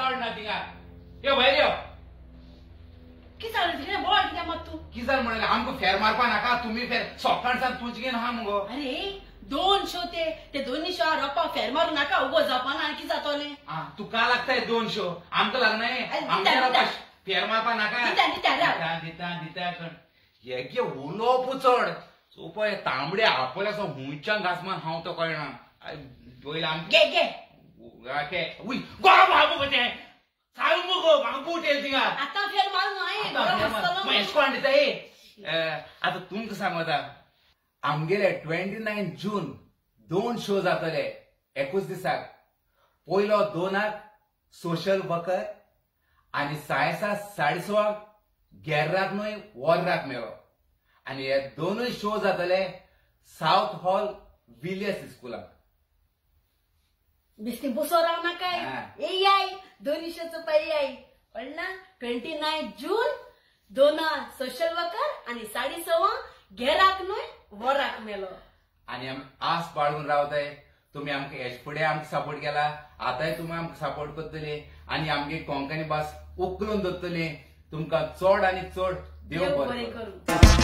चढ ना थिंगा यो भायर यो कितें जालें तिकडे बोल कित्याक मात तूं कितें जालें म्हणलें आमकां फेर मारपा नाका तुमी फेर सोकाणसान तुजे घेवन आहा मुगो अरे 2 शो ते दोन्ही शो रोपा फेर मारू नाका उगो जावपाना आनी कितें जातोलें तुका लागताय 2 शो आमकां लागनाय फेर मारपा नाका दिता हेगे उलोवप चड सो पळय तांबडे आपले असो हुंयच्या घासमान हांव तो कळना पयलीं आमगे गे उय गोरा भाबू तें सांग मुगो म्हाका बूट येल थिंगा आतां फेर मारू न्हय एशकोन दिता आतां तुमकां सांगू आतां आमगेले 29 जून 2 शो जातले 21 दिसाक पयलो 2 सोशल वर्कर आनी सायन्सा 16:30 गेर्राक न्हय वर्राक मेळो आनी हे 2 शो जातले साउथ हॉल विलियर्स स्कुलाक बिस्ती बसो राव नाका आई 2 शोचो पळय आई कळना 29 जून 2 सोशल वर्कर आनी 16:30 गेराक न्हय वराक मेलो आनी आमी आस बाळगून रावताय तुम्ही आमकां हेच फुडें आमकां सपोर्ट केला आतांय तुमी आमकां सपोर्ट करतले आनी आमगे कोंकणी भास उखलून दवरतले तुमकां चड आनी चड देव बरें करूं